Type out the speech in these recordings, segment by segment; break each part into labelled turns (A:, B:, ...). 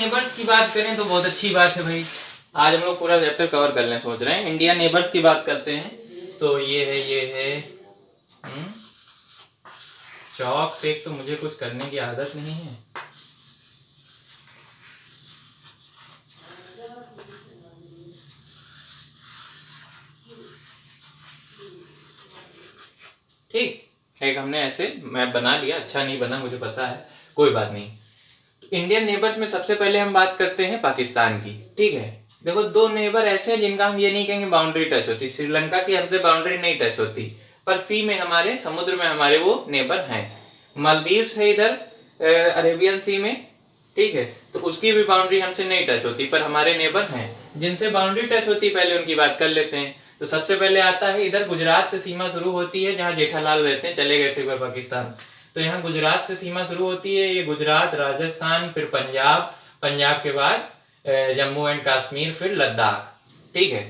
A: Neighbours की बात करें तो बहुत अच्छी बात है भाई। आज हम लोग पूरा चैप्टर कवर कर लें सोच रहे हैं। इंडिया नेबर्स की बात करते हैं तो ये है चौक से तो मुझे कुछ करने की आदत नहीं है। ठीक, एक हमने ऐसे मैप बना लिया, अच्छा नहीं बना मुझे पता है, कोई बात नहीं। तो इंडियन नेबर्स में सबसे पहले हम बात करते हैं पाकिस्तान की। ठीक है, देखो दो नेबर ऐसे हैं जिनका हम ये नहीं कहेंगे बाउंड्री टच होती। श्रीलंका की हमसे बाउंड्री नहीं टच होती, पर सी में हमारे, समुद्र में हमारे वो नेबर हैं। मालदीव्स है इधर अरेबियन सी में, ठीक है, तो उसकी भी बाउंड्री हमसे नहीं टच होती, पर हमारे नेबर हैं। जिनसे बाउंड्री टच होती पहले उनकी बात कर लेते हैं। तो सबसे पहले आता है इधर गुजरात से सीमा शुरू होती है, जहां जेठालाल रहते हैं, चले गए थे एक पाकिस्तान। तो यहाँ गुजरात से सीमा शुरू होती है, ये गुजरात, राजस्थान, फिर पंजाब, पंजाब के बाद जम्मू एंड कश्मीर, फिर लद्दाख। ठीक है,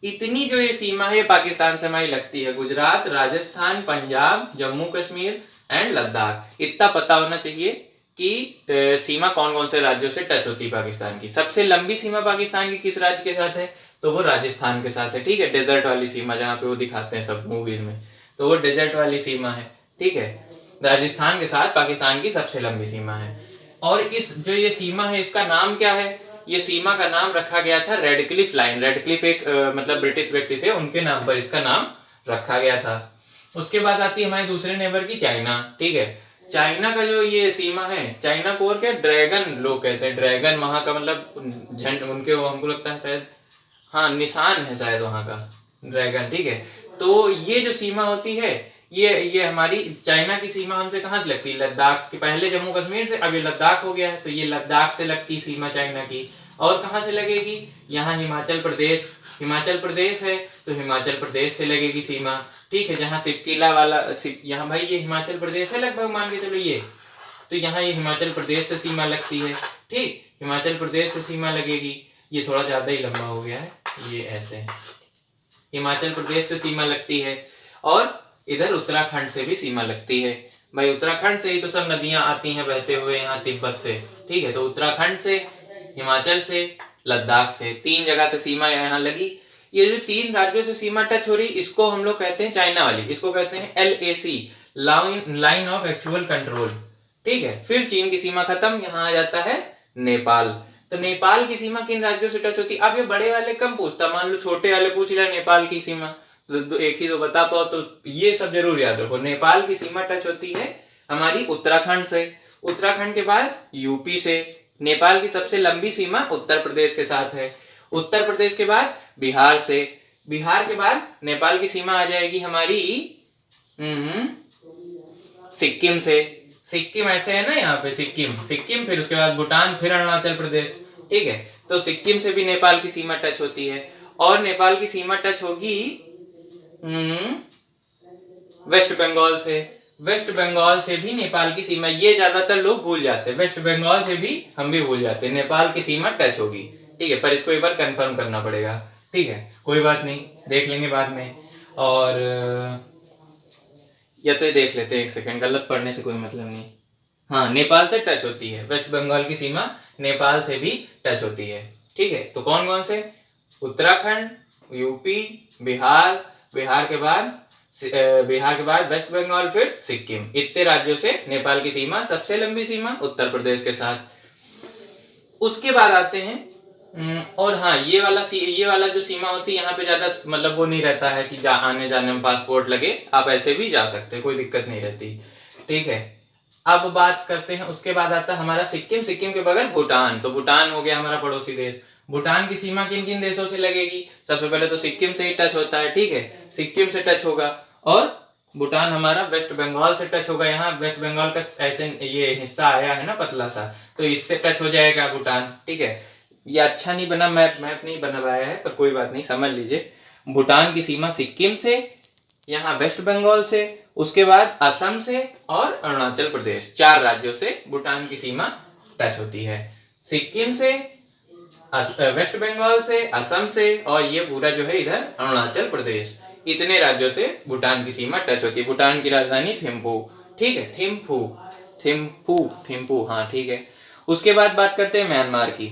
A: इतनी जो ये सीमा है पाकिस्तान से हमारी लगती है, गुजरात, राजस्थान, पंजाब, जम्मू कश्मीर एंड लद्दाख। इतना पता होना चाहिए कि सीमा कौन कौन से राज्यों से टच होती है पाकिस्तान की। सबसे लंबी सीमा पाकिस्तान की किस राज्य के साथ है? तो वो राजस्थान के साथ है। ठीक है, डेजर्ट वाली सीमा जहाँ पे वो दिखाते हैं सब मूवीज में, तो वो डेजर्ट वाली सीमा है। ठीक है, राजस्थान के साथ पाकिस्तान की सबसे लंबी सीमा है। और इस जो ये सीमा है इसका नाम क्या है? ये सीमा का नाम रखा गया था रेडक्लिफ लाइन। रेडक्लिफ एक मतलब ब्रिटिश व्यक्ति थे, उनके नाम पर इसका नाम रखा गया था। उसके बाद आती है हमारे दूसरे नेबर की चाइना। ठीक है, चाइना का जो ये सीमा है, चाइना को और क्या ड्रैगन लोग कहते हैं। ड्रैगन वहां का मतलब झंड उनके, वो हमको लगता है शायद, हाँ निशान है शायद वहां का ड्रैगन। ठीक है, तो ये जो सीमा होती है, ये हमारी चाइना की सीमा हमसे कहाँ से लगती है? लद्दाख के, पहले जम्मू कश्मीर से, अब ये लद्दाख हो गया है, तो ये लद्दाख से लगती सीमा चाइना की। और कहाँ से लगेगी? यहाँ हिमाचल प्रदेश, हिमाचल प्रदेश है तो हिमाचल प्रदेश से लगेगी सीमा। ठीक है, जहाँ सिपकीला वाला यहाँ भाई ये हिमाचल प्रदेश है लगभग, मान के चलो ये, तो यहाँ ये हिमाचल प्रदेश से सीमा लगती है। ठीक, हिमाचल प्रदेश से सीमा लगेगी। ये थोड़ा ज्यादा ही लंबा हो गया है, ये ऐसे है, हिमाचल प्रदेश से सीमा लगती है। और इधर उत्तराखंड से भी सीमा लगती है। भाई उत्तराखंड से ही तो सब नदियां आती हैं बहते हुए यहाँ तिब्बत से। ठीक है, तो उत्तराखंड से, हिमाचल से, लद्दाख से, तीन जगह से सीमा यहाँ लगी। ये जो तीन राज्यों से सीमा टच हो रही, इसको हम लोग कहते हैं चाइना वाली, इसको कहते हैं LAC, line of actual control. ठीक है, फिर चीन की सीमा खत्म, यहाँ आ जाता है नेपाल। तो नेपाल की सीमा किन राज्यों से टच होती है? अब ये बड़े वाले कम पूछता, मान लो छोटे वाले पूछ रहे नेपाल की सीमा, तो एक ही तो बता पाओ। तो ये सब जरूर याद रखो। नेपाल की सीमा टच होती है हमारी उत्तराखंड से, उत्तराखंड के बाद यूपी से। नेपाल की सबसे लंबी सीमा उत्तर प्रदेश के साथ है, उत्तर प्रदेश के बाद बिहार से, बिहार के बाद नेपाल की सीमा आ जाएगी हमारी सिक्किम से। सिक्किम ऐसे है ना यहाँ पे, सिक्किम, सिक्किम, फिर उसके बाद भूटान, फिर अरुणाचल प्रदेश। ठीक है, तो सिक्किम से भी नेपाल की सीमा टच होती है। और नेपाल की सीमा टच होगी वेस्ट बंगाल से, वेस्ट बंगाल से भी नेपाल की सीमा, ये ज्यादातर लोग भूल जाते हैं, वेस्ट बंगाल से भी हम भी भूल जाते हैं, नेपाल की सीमा टच होगी। ठीक है, पर इसको एक बार कंफर्म करना पड़ेगा। ठीक है, कोई बात नहीं, देख लेंगे बाद में। और या तो ये देख लेते हैं, एक सेकंड, गलत पढ़ने से कोई मतलब नहीं। हाँ, नेपाल से टच होती है, वेस्ट बंगाल की सीमा नेपाल से भी टच होती है। ठीक है, तो कौन कौन से? उत्तराखंड, यूपी, बिहार, बिहार के बाद वेस्ट बंगाल, फिर सिक्किम। इतने राज्यों से नेपाल की सीमा, सबसे लंबी सीमा उत्तर प्रदेश के साथ। उसके बाद आते हैं और हाँ, ये वाला जो सीमा होती है, यहाँ पे ज्यादा मतलब वो नहीं रहता है कि आने जाने में पासपोर्ट लगे, आप ऐसे भी जा सकते हैं, कोई दिक्कत नहीं रहती। ठीक है, अब बात करते हैं, उसके बाद आता है हमारा सिक्किम, सिक्किम के बगैर भूटान। तो भूटान हो गया हमारा पड़ोसी देश। भूटान की सीमा किन किन देशों से लगेगी? सबसे पहले तो सिक्किम से ही टच होता है। ठीक है, सिक्किम से टच होगा। और भूटान हमारा वेस्ट बंगाल से टच होगा। यहाँ वेस्ट बंगाल का ऐसे ये हिस्सा आया है ना पतला सा, तो इससे टच हो जाएगा भूटान। ठीक है, ये अच्छा नहीं बना, मैप नहीं बनवाया है, पर कोई बात नहीं, समझ लीजिए। भूटान की सीमा सिक्किम से, यहाँ वेस्ट बंगाल से, उसके बाद असम से और अरुणाचल प्रदेश, चार राज्यों से भूटान की सीमा टच होती है। सिक्किम से, वेस्ट बंगाल से, असम से, और ये पूरा जो है इधर अरुणाचल प्रदेश, इतने राज्यों से भूटान की सीमा टच होती है। भूटान की राजधानी थिम्पू। ठीक है, थिम्पू, हाँ ठीक है। उसके बाद बात करते हैं म्यांमार की।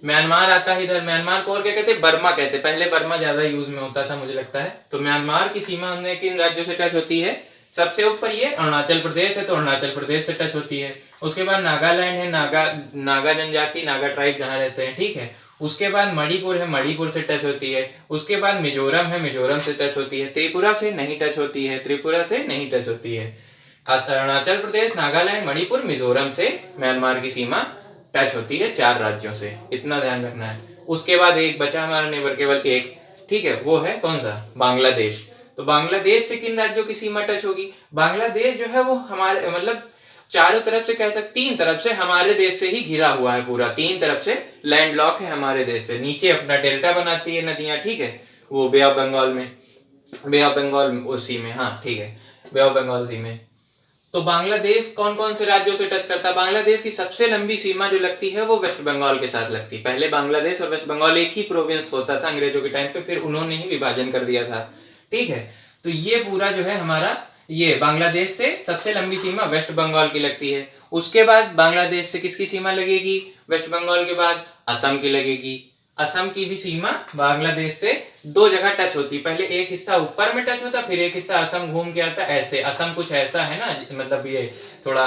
A: म्यांमार आता है इधर। म्यांमार को और क्या कहते हैं, बर्मा कहते हैं। पहले बर्मा ज्यादा यूज में होता था मुझे लगता है। तो म्यांमार की सीमा हमने किन राज्यों से टच होती है, सबसे ऊपर ये अरुणाचल प्रदेश है, तो अरुणाचल प्रदेश से टच होती है। उसके बाद नागालैंड है, नागा जनजाति, नागा ट्राइब जहाँ रहते हैं, ठीक है। उसके बाद मणिपुर है, मणिपुर से टच होती है। उसके बाद मिजोरम है, मिजोरम से टच होती है। त्रिपुरा से नहीं टच होती है, त्रिपुरा से नहीं टच होती है। अरुणाचल प्रदेश, नागालैंड, मणिपुर, मिजोरम से म्यांमार की सीमा टच होती है, 4 राज्यों से, इतना ध्यान रखना है। उसके बाद एक बचा हमारा नेबर, केवल एक, ठीक है, वो है कौन सा, बांग्लादेश। तो बांग्लादेश से किन राज्यों की सीमा टच होगी, बांग्लादेश जो है वो हमारे मतलब चारों तरफ से कह सकते, 3 तरफ से हमारे देश से ही घिरा हुआ है पूरा, 3 तरफ से लैंडलॉक है हमारे देश से। नीचे अपना डेल्टा बनाती है नदियां, ठीक है, वो बे ऑफ बंगाल में, बे ऑफ बंगाल उसी में, हाँ ठीक है, बे ऑफ बंगाल सी में। तो बांग्लादेश कौन कौन से राज्यों से टच करता है, बांग्लादेश की सबसे लंबी सीमा जो लगती है वो वेस्ट बंगाल के साथ लगती है। पहले बांग्लादेश और वेस्ट बंगाल एक ही प्रोविंस होता था अंग्रेजों के टाइम पे, फिर उन्होंने ही विभाजन कर दिया था, ठीक है। तो ये पूरा जो है हमारा, ये बांग्लादेश से सबसे लंबी सीमा वेस्ट बंगाल की लगती है। उसके बाद बांग्लादेश से किसकी सीमा लगेगी, वेस्ट बंगाल के बाद असम की लगेगी। असम की भी सीमा बांग्लादेश से 2 जगह टच होती, पहले एक हिस्सा ऊपर में टच होता, फिर एक हिस्सा असम घूम के आता, ऐसे। असम कुछ ऐसा है ना, मतलब ये थोड़ा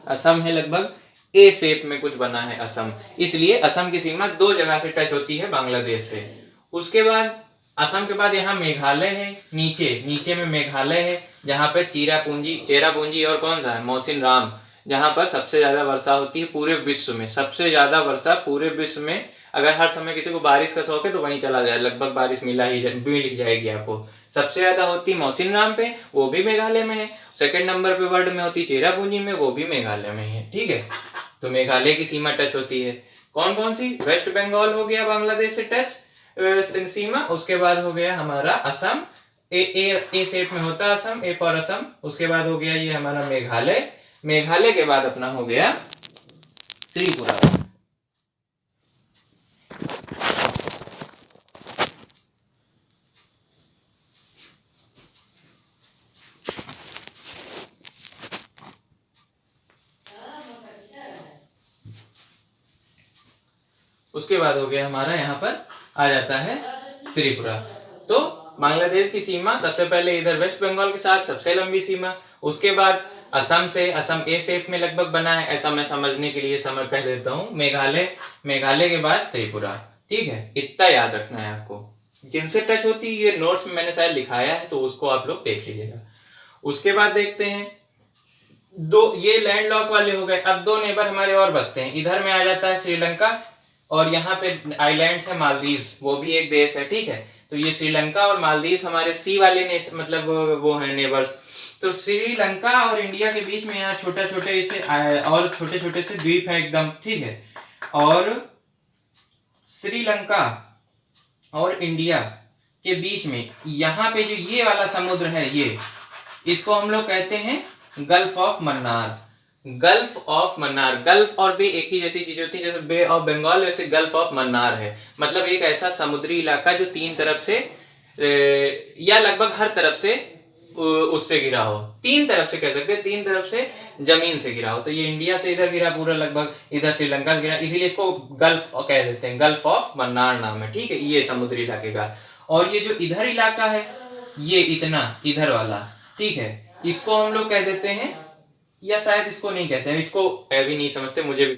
A: असम है लगभग ए शेप में कुछ बना है असम, इसलिए असम की सीमा 2 जगह से टच होती है बांग्लादेश से। उसके बाद असम के बाद यहाँ मेघालय है, नीचे में मेघालय है, जहाँ पे चेरापूंजी और कौन सा है, मौसिन राम, जहाँ पर सबसे ज्यादा वर्षा होती है पूरे विश्व में, सबसे ज्यादा वर्षा पूरे विश्व में। अगर हर समय किसी को बारिश का शौक है तो वहीं चला जाए, लगभग बारिश मिल ही जाएगी आपको। सबसे ज्यादा होती मौसिन राम पे, वो भी मेघालय में है। सेकंड नंबर पे वर्ल्ड में होती चेरापूंजी में, वो भी मेघालय में है, ठीक है। तो मेघालय की सीमा टच होती है। कौन कौन सी, वेस्ट बंगाल हो गया बांग्लादेश से टच सीमा। उसके बाद हो गया हमारा असम, ए शेप में होता असम, ए फॉर असम। उसके बाद हो गया ये हमारा मेघालय, मेघालय के बाद अपना हो गया त्रिपुरा। उसके बाद हो गया हमारा यहाँ पर आ जाता है त्रिपुरा। तो बांग्लादेश की सीमा सबसे पहले इधर वेस्ट बंगाल के साथ सबसे लंबी सीमा। उसके बाद असम से, असम ए शेप में लगभग बना है, ऐसा मैं समझने के लिए समझ कह देता हूँ। मेघालय के बाद त्रिपुरा, ठीक है, इतना याद रखना है आपको। जिनसे टच होती है ये नोट्स में मैंने शायद लिखाया है, तो उसको आप लोग देख लीजिएगा। उसके बाद देखते हैं ये लैंडलॉक वाले हो गए। अब 2 नेबर हमारे और बचते हैं। इधर में आ जाता है श्रीलंका, और यहाँ पे आइलैंड्स है मालदीव्स, वो भी एक देश है, ठीक है। तो ये श्रीलंका और मालदीव्स हमारे सी वाले ने मतलब वो है नेबर्स। तो श्रीलंका और इंडिया के बीच में यहाँ छोटे छोटे से द्वीप है एकदम, ठीक है। और श्रीलंका और इंडिया के बीच में यहाँ पे जो ये वाला समुद्र है, ये इसको हम लोग कहते हैं gulf of Mannar. Gulf of Mannar, gulf और बे एक ही जैसी चीज होती है, जैसे बे ऑफ बंगाल वैसे गल्फ ऑफ मन्नार है। मतलब एक ऐसा समुद्री इलाका जो 3 तरफ से या लगभग हर तरफ से उससे घिरा हो, 3 तरफ से कह सकते हैं, 3 तरफ से जमीन से घिरा हो। तो ये इंडिया से इधर घिरा पूरा लगभग, इधर श्रीलंका से घिरा, इसीलिए इसको गल्फ कह देते हैं, गल्फ ऑफ मन्नार नाम है, ठीक है, ये समुद्री इलाके का। और ये जो इधर इलाका है, ये इतना इधर वाला, ठीक है, इसको हम लोग कह देते हैं, या शायद इसको नहीं कहते हैं, इसको भी नहीं समझते, मुझे भी